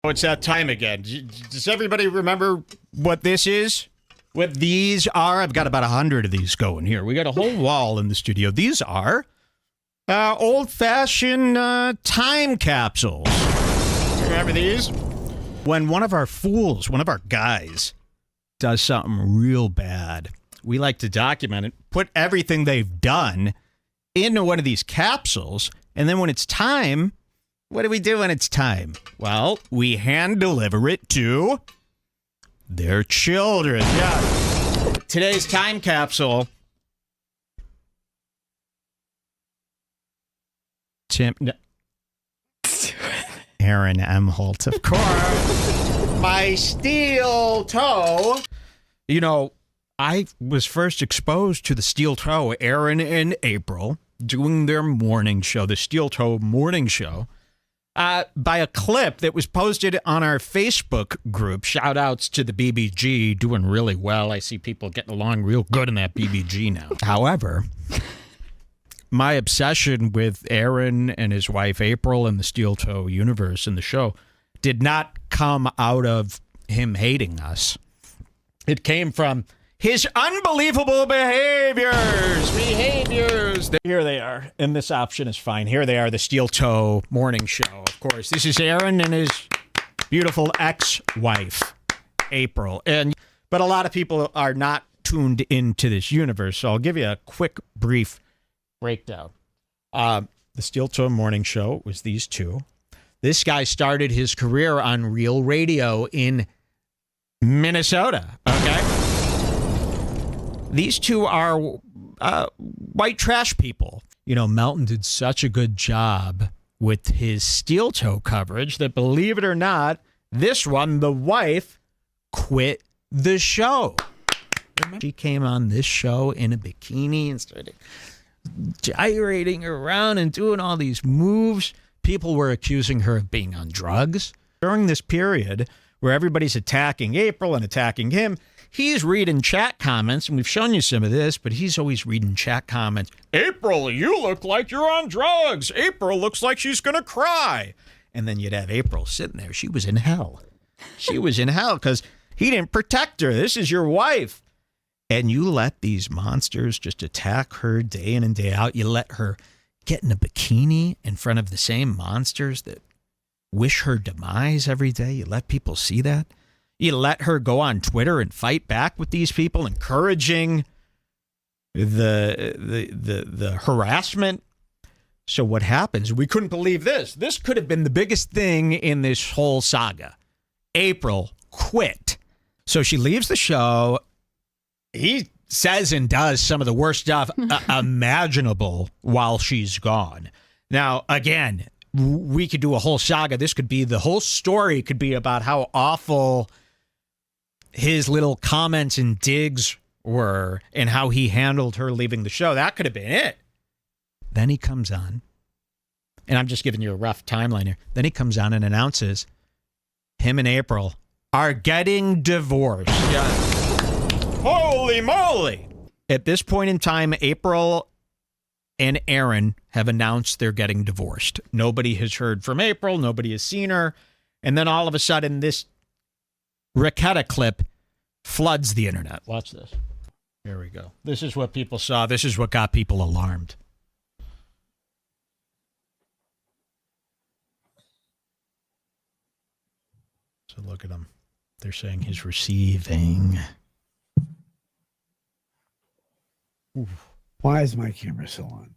Oh, it's that time again. Does everybody remember what this is? What these are? I've got about 100 of these going here. We got a whole wall in the studio. These are old-fashioned time capsules. Remember these? When one of our fools, one of our guys, does something real bad, we like to document it, put everything they've done into one of these capsules, and then when it's time, what do we do when it's time? Well, we hand deliver it to their children. Yeah. Today's time capsule. Aaron Imholte, of course. My steel toe. You know, I was first exposed to the steel toe, Aaron and April, doing their morning show, the Steel Toe Morning Show, by a clip that was posted on our Facebook group. Shout outs to the BBG, doing really well. I see people getting along real good in that BBG now. However, my obsession with Aaron and his wife April and the Steel Toe universe in the show did not come out of him hating us. It came from his unbelievable behaviors. Here they are. And this option is fine. Here they are, the Steel Toe Morning Show. Of course, this is Aaron and his beautiful ex-wife, April. But a lot of people are not tuned into this universe, so I'll give you a quick, brief breakdown. The Steel Toe Morning Show was these two. This guy started his career on Real Radio in Minnesota, okay? These two are white trash people. You know, Melton did such a good job with his Steel Toe coverage that, believe it or not, this one, the wife, quit the show. She came on this show in a bikini and started gyrating around and doing all these moves. People were accusing her of being on drugs. During this period where everybody's attacking April and attacking him, he's reading chat comments, and we've shown you some of this, but he's always reading chat comments. April, you look like you're on drugs. April looks like she's going to cry. And then you'd have April sitting there. She was in hell. She was in hell because he didn't protect her. This is your wife. And you let these monsters just attack her day in and day out. You let her get in a bikini in front of the same monsters that wish her demise every day. You let people see that. You let her go on Twitter and fight back with these people, encouraging the harassment. So what happens? We couldn't believe this. This could have been the biggest thing in this whole saga. April quit. So she leaves the show. He says and does some of the worst stuff imaginable while she's gone. Now, again, we could do a whole saga. This could be the whole story could be about how awful his little comments and digs were and how he handled her leaving the show. That could have been it. Then he comes on, and I'm just giving you a rough timeline here. Then he comes on and announces him and April are getting divorced. Yeah. Holy moly. At this point in time, April and Aaron have announced they're getting divorced. Nobody has heard from April. Nobody has seen her. And then all of a sudden, this Rekieta clip floods the internet. Watch this. Here we go. This is what people saw. This is what got people alarmed. So look at him. They're saying he's receiving. Oof. Why is my camera still on?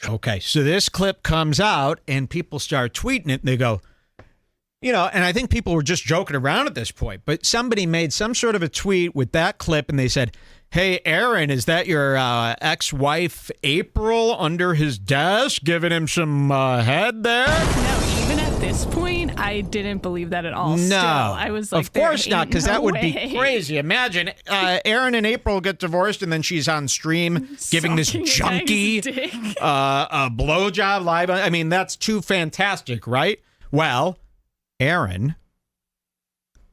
Okay, so this clip comes out and people start tweeting it and they go, you know, and I think people were just joking around at this point, but somebody made some sort of a tweet with that clip and they said, hey, Aaron, is that your ex-wife April under his desk giving him some head there? No, even at this point, I didn't believe that at all. No, still. I was like, of course not, because that would way. be crazy. Imagine Aaron and April get divorced, and then she's on stream giving this junkie a blowjob live. I mean, that's too fantastic, right? Well, Aaron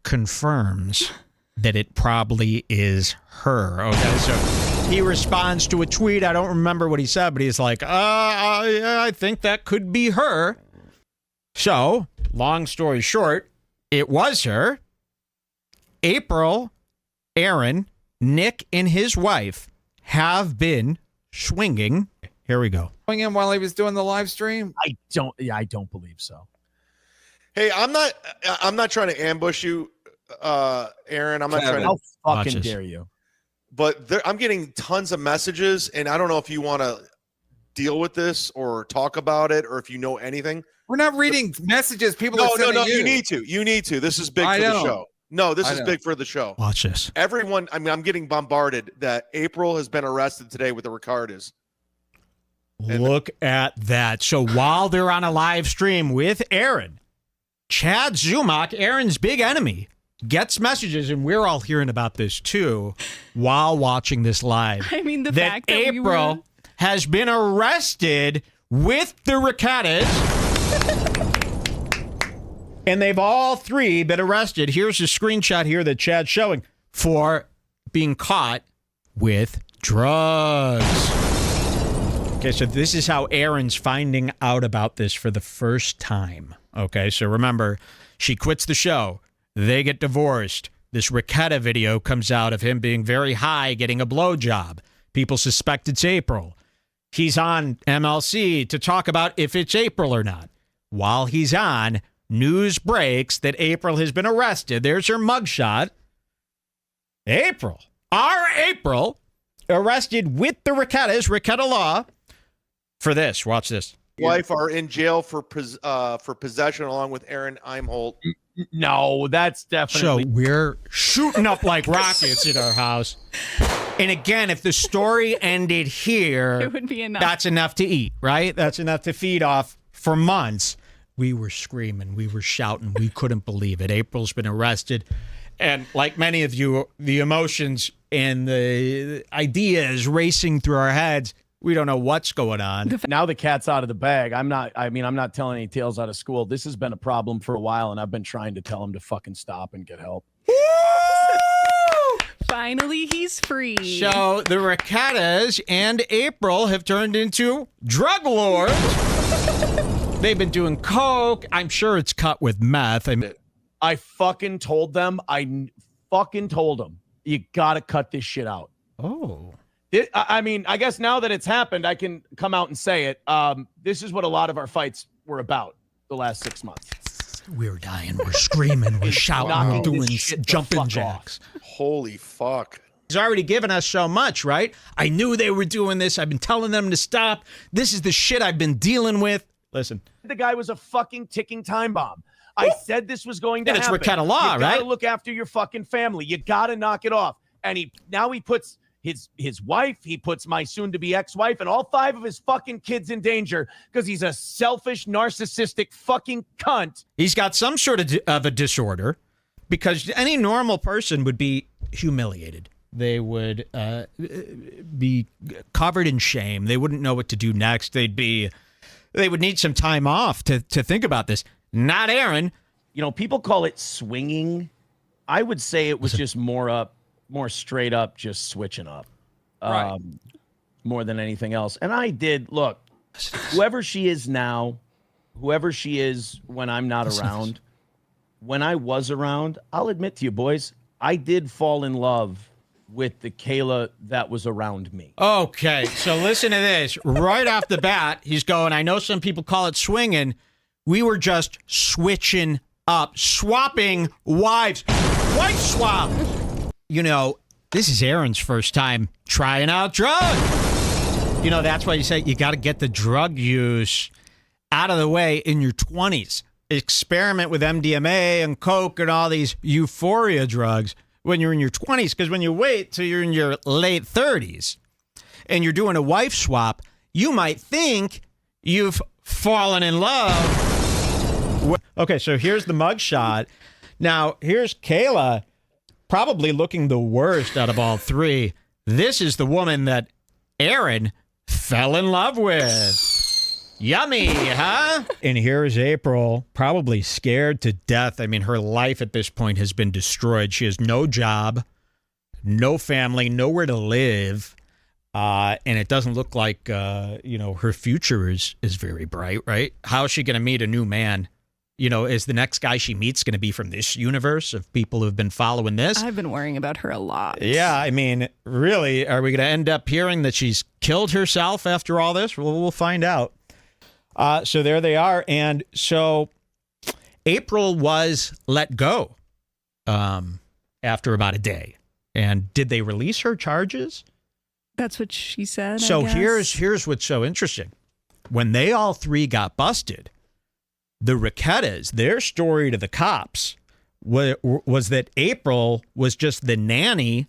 confirms that it probably is her. Okay, so he responds to a tweet. I don't remember what he said, but he's like, I think that could be her. So, long story short, It was her. April, Aaron, Nick, and his wife have been swinging. Here we go. Him while he was doing the live stream? I don't believe so. Hey, I'm not trying to ambush you, Aaron. I'm not trying to. How Watch fucking this. dare you? But I'm getting tons of messages, and I don't know if you want to deal with this or talk about it, or if you know anything. We're not reading messages. People No, are sending no. you. You need to. You need to. This is big I for the know. show. No, this I is know. big for the show. Watch this. Everyone, I mean, I'm getting bombarded that April has been arrested today with the Ricardas. Look at that. So while they're on a live stream with Aaron, Chad Zumach, Aaron's big enemy, gets messages, and we're all hearing about this too while watching this live. I mean, the that fact that April has been arrested with the Reketas. And they've all three been arrested. Here's a screenshot here that Chad's showing for being caught with drugs. Okay, so this is how Aaron's finding out about this for the first time. Okay, so remember, she quits the show. They get divorced. This Rekieta video comes out of him being very high, getting a blowjob. People suspect it's April. He's on MLC to talk about if it's April or not. While he's on, news breaks that April has been arrested. There's her mugshot. April, our April, arrested with the Reketas, Rekieta law, for this. Watch this. Wife are in jail for possession along with Aaron Imholte. No, that's So definitely. we're shooting up like rockets in our house. And again, if the story ended here, it would be enough. that's enough to eat, right? That's enough to feed off for months. We were screaming. We were shouting. We couldn't believe it. April's been arrested. And like many of you, the emotions and the ideas racing through our heads. We don't know what's going on. Now the cat's out of the bag. I'm not telling any tales out of school. This has been a problem for a while, and I've been trying to tell him to fucking stop and get help. Finally, he's free. So the Reketas and April have turned into drug lords. They've been doing coke. I'm sure it's cut with meth. I fucking told them. You got to cut this shit out. Oh. I mean, I guess now that it's happened, I can come out and say it. This is what a lot of our fights were about the last 6 months. We're dying. We're screaming. We're shouting. We're Knocking doing this shit the jumping fuck jacks. Holy fuck. He's already given us so much, right? I knew they were doing this. I've been telling them to stop. This is the shit I've been dealing with. Listen. The guy was a fucking ticking time bomb. I said this was going to And it's happen. Rekieta law, you right? gotta look after your fucking family. You gotta knock it off. And he puts his wife, he puts my soon-to-be ex-wife, and all 5 of his fucking kids in danger because he's a selfish, narcissistic fucking cunt. He's got some sort of a disorder because any normal person would be humiliated. They would be covered in shame. They wouldn't know what to do next. They would need some time off to think about this. Not Aaron. You know, people call it swinging. I would say it was just more straight up, just switching up, Right. more than anything else. And I did look, whoever she is now, whoever she is when I'm not around, when I was around, I'll admit to you, boys, I did fall in love with the Kayla that was around me. Okay, so listen to this. Right off the bat, he's going, I know some people call it swinging. We were just switching up, swapping wives. Wife swap. You know, this is Aaron's first time trying out drugs. You know, that's why you say you got to get the drug use out of the way in your 20s. Experiment with MDMA and coke and all these euphoria drugs when you're in your 20s, because when you wait till you're in your late 30s and you're doing a wife swap, you might think you've fallen in love. Okay, so here's the mugshot. Now, here's Kayla, probably looking the worst out of all three. This is the woman that Aaron fell in love with. Yummy, huh? And here's April, probably scared to death. I mean, her life at this point has been destroyed. She has no job, no family, nowhere to live. And it doesn't look like, her future is very bright, right? How is she going to meet a new man, Is the next guy she meets going to be from this universe of people who've been following this? I've been worrying about her a lot. Yeah, I mean, really, are we going to end up hearing that she's killed herself after all this? We'll find out. So there they are. And so April was let go after about a day. And did they release her charges? That's what she said. So I guess. here's what's so interesting. When they all three got busted, the Rekietas, their story to the cops was that April was just the nanny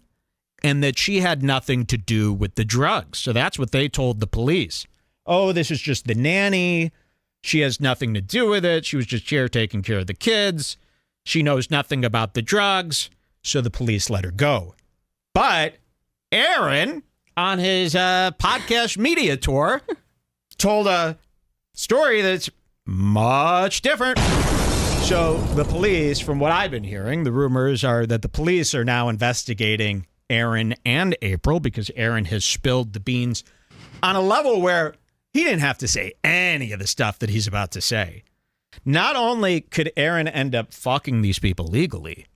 and that she had nothing to do with the drugs. So that's what they told the police. Oh, this is just the nanny. She has nothing to do with it. She was just here taking care of the kids. She knows nothing about the drugs. So the police let her go. But Aaron, on his podcast media tour, told a story that's much different. So the police, from what I've been hearing, the rumors are that the police are now investigating Aaron and April because Aaron has spilled the beans on a level where he didn't have to say any of the stuff that he's about to say. Not only could Aaron end up fucking these people legally,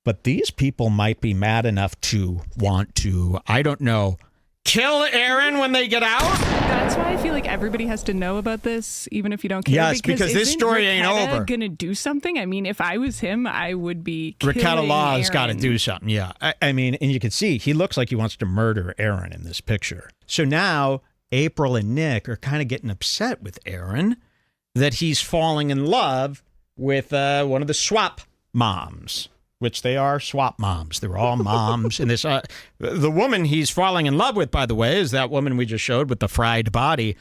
but these people might be mad enough to want to, I don't know, kill Aaron when they get out? That's why I feel like everybody has to know about this, even if you don't care. Yes, because this isn't story ain't Rekieta over. Gonna do something? I mean, if I was him, I would be killing Rekieta Law has got to Aaron. do something. Yeah. I mean, and you can see he looks like he wants to murder Aaron in this picture. So now April and Nick are kind of getting upset with Aaron that he's falling in love with one of the swap moms, which they are swap moms. They're all moms. And this, the woman he's falling in love with, by the way, is that woman we just showed with the fried body.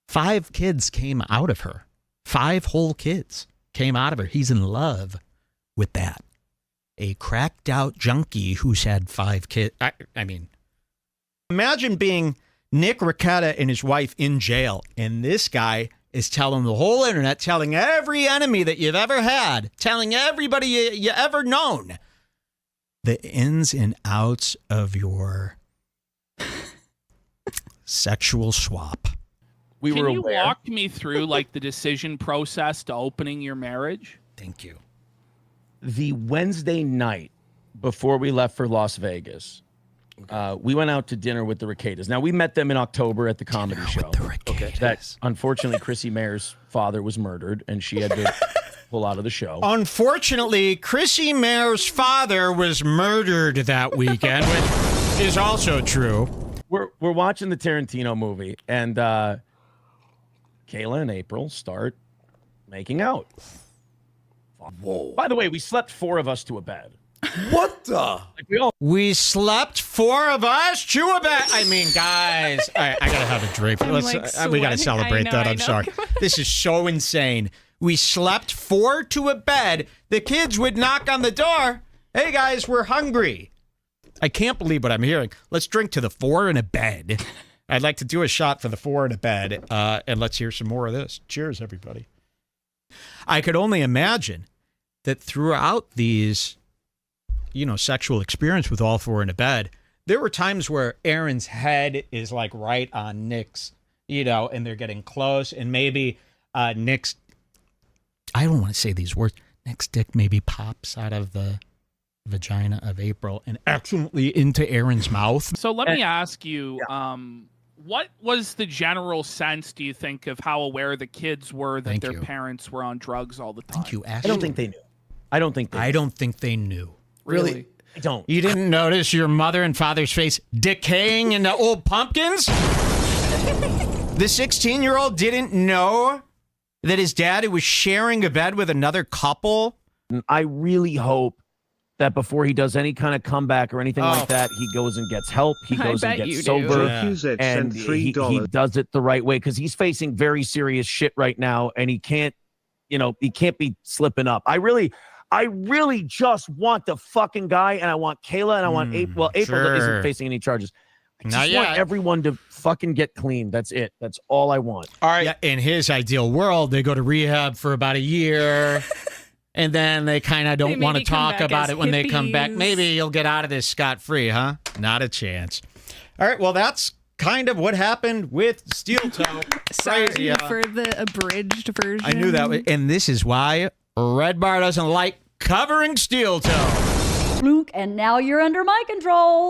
5 kids came out of her. 5 whole kids came out of her. He's in love with that. A cracked out junkie who's had 5 kids. I mean, imagine being Nick Rekieta and his wife in jail, and this guy is telling the whole internet, telling every enemy that you've ever had, telling everybody you ever known, the ins and outs of your sexual swap. We Can were you aware. walk me through like the decision process to opening your marriage? Thank you. The Wednesday night before we left for Las Vegas, we went out to dinner with the Rekietas. Now, we met them in October at the comedy show. That, unfortunately, Chrissy Mayer's father was murdered, and she had to pull out of the show. Unfortunately, Chrissy Mayer's father was murdered that weekend, which is also true. We're watching the Tarantino movie, and Kayla and April start making out. Whoa. By the way, we slept 4 of us to a bed. What the? Like We slept 4 of us to a bed. I mean, guys, I gotta have a drink. I'm, like, We gotta sweating. celebrate that. I'm sorry. This is so insane. We slept 4 to a bed. The kids would knock on the door. Hey guys, we're hungry. I can't believe what I'm hearing. Let's drink to the 4 in a bed. I'd like to do a shot for the 4 in a bed. And let's hear some more of this. Cheers, everybody. I could only imagine that throughout these, sexual experience with all 4 in a bed, there were times where Aaron's head is like right on Nick's, and they're getting close, and maybe Nick's, I don't want to say these words, Nick's dick maybe pops out of the vagina of April and accidentally into Aaron's mouth. So let me ask you, what was the general sense, do you think, of how aware the kids were that Thank their you. parents were on drugs all the time? Thank you, I Ashley. don't think they knew. I don't think they knew. Really? I don't. You didn't notice your mother and father's face decaying into old pumpkins? The 16-year-old didn't know that his dad was sharing a bed with another couple? I really hope that before he does any kind of comeback or anything like that, he goes and gets help. He I goes and bet you gets do. sober. Yeah. And he does it the right way because he's facing very serious shit right now, and he can't be slipping up. I really just want the fucking guy, and I want Kayla, and I want April. Well, April sure. isn't facing any charges. I Not just yet. want everyone to fucking get clean. That's it. That's all I want. All right. Yeah, in his ideal world, they go to rehab for about a year, and then they kind of don't They want to maybe come talk back about as it when they come back. hippies. Maybe you'll get out of this scot-free, huh? Not a chance. All right, well, that's kind of what happened with Steel Toe. Sorry Crazy, for the abridged version. I knew that, and this is why Redbar doesn't like covering Steel Toe. Luke, and now you're under my control.